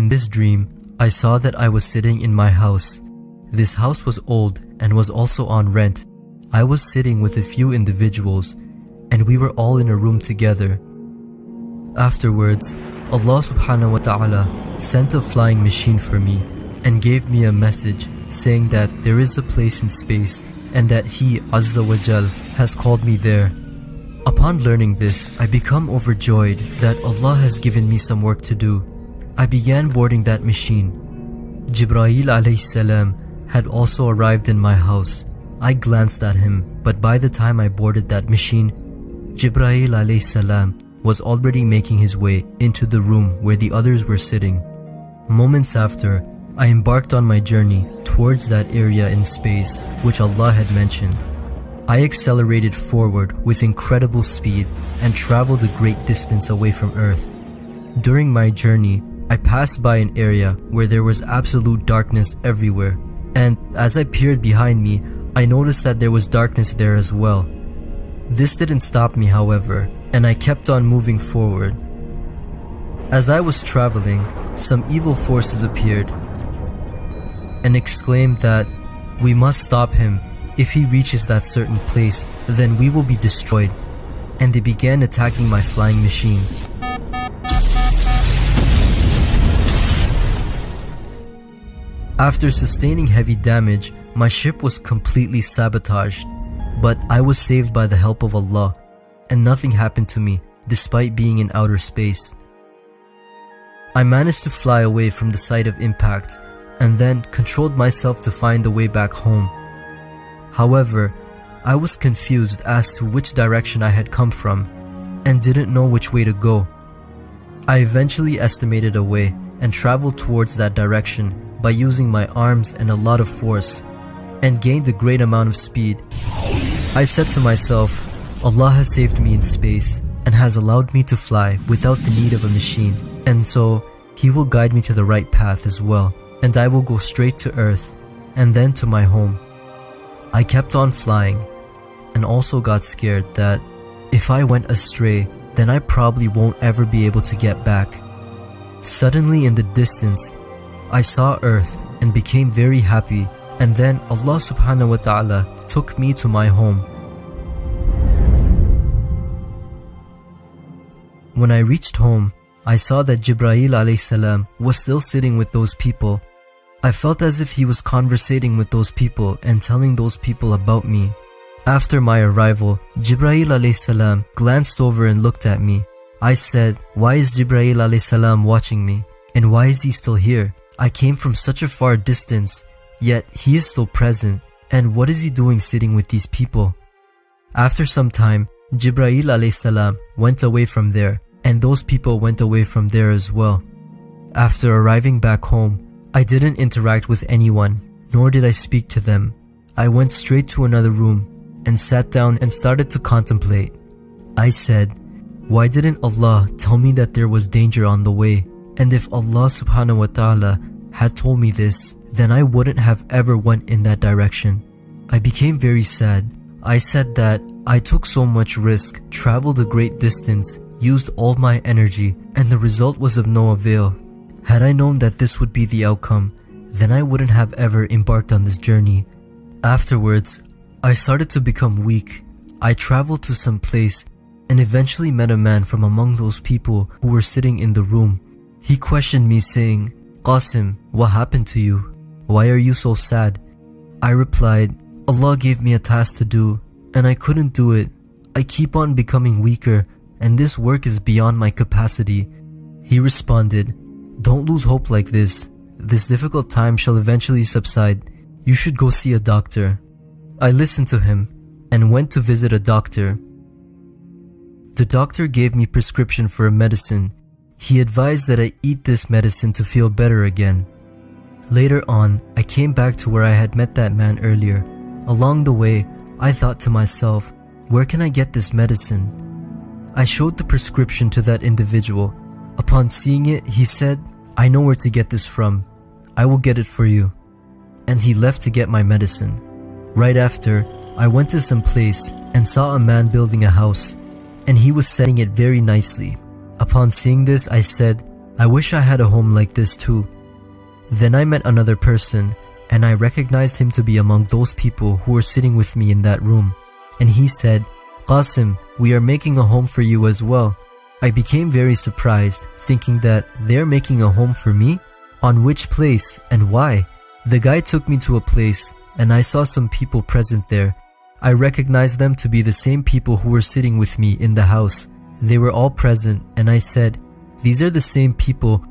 In this dream, I saw that I was sitting in my house. This house was old and was also on rent. I was sitting with a few individuals, and we were all in a room together. Afterwards, Allah subhanahu wa ta'ala sent a flying machine for me and gave me a message saying that there is a place in space and that He Azza wa Jal has called me there. Upon learning this, I become overjoyed that Allah has given me some work to do. I began boarding that machine. Jibreel alayhi salam had also arrived in my house. I glanced at him, but by the time I boarded that machine, Jibreel alayhi salam was already making his way into the room where the others were sitting. Moments after, I embarked on my journey towards that area in space which Allah had mentioned. I accelerated forward with incredible speed and traveled a great distance away from Earth. During my journey, I passed by an area where there was absolute darkness everywhere, and as I peered behind me, I noticed that there was darkness there as well. This didn't stop me, however, and I kept on moving forward. As I was traveling, some evil forces appeared and exclaimed that we must stop him. If he reaches that certain place, then we will be destroyed. And they began attacking my flying machine. After sustaining heavy damage, my ship was completely sabotaged. But I was saved by the help of Allah, and nothing happened to me despite being in outer space. I managed to fly away from the site of impact and then controlled myself to find a way back home. However, I was confused as to which direction I had come from and didn't know which way to go. I eventually estimated a way and traveled towards that direction by using my arms and a lot of force, and gained a great amount of speed. I said to myself, Allah has saved me in space and has allowed me to fly without the need of a machine, and so He will guide me to the right path as well, and I will go straight to Earth and then to my home. I kept on flying and also got scared that if I went astray, then I probably won't ever be able to get back. Suddenly in the distance, I saw Earth and became very happy, and then Allah subhanahu wa ta'ala took me to my home. When I reached home, I saw that Jibreel alayhi salam was still sitting with those people. I felt as if he was conversating with those people and telling those people about me. After my arrival, Jibreel alayhi salam glanced over and looked at me. I said, "Why is Jibreel alayhi salam watching me? And why is he still here? I came from such a far distance, yet he is still present. And what is he doing sitting with these people?" After some time, Jibreel alayhi salam went away from there, and those people went away from there as well. After arriving back home, I didn't interact with anyone, nor did I speak to them. I went straight to another room and sat down and started to contemplate. I said, "Why didn't Allah tell me that there was danger on the way? And if Allah subhanahu wa ta'ala had told me this, then I wouldn't have ever went in that direction." I became very sad. I said that I took so much risk, traveled a great distance, used all my energy, and the result was of no avail. Had I known that this would be the outcome, then I wouldn't have ever embarked on this journey. Afterwards, I started to become weak. I traveled to some place and eventually met a man from among those people who were sitting in the room. He questioned me saying, "Qasim, what happened to you? Why are you so sad?" I replied, "Allah gave me a task to do, and I couldn't do it. I keep on becoming weaker, and this work is beyond my capacity." He responded, "Don't lose hope like this. This difficult time shall eventually subside. You should go see a doctor." I listened to him and went to visit a doctor. The doctor gave me prescription for a medicine. He advised that I eat this medicine to feel better again. Later on, I came back to where I had met that man earlier. Along the way, I thought to myself, where can I get this medicine? I showed the prescription to that individual. Upon seeing it, he said, "I know where to get this from. I will get it for you." And he left to get my medicine. Right after, I went to some place and saw a man building a house, and he was setting it very nicely. Upon seeing this, I said, I wish I had a home like this too. Then I met another person, and I recognized him to be among those people who were sitting with me in that room. And he said, "Qasim, we are making a home for you as well." I became very surprised, thinking that they're making a home for me? On which place and why? The guy took me to a place, and I saw some people present there. I recognized them to be the same people who were sitting with me in the house. They were all present, and I said, "These are the same people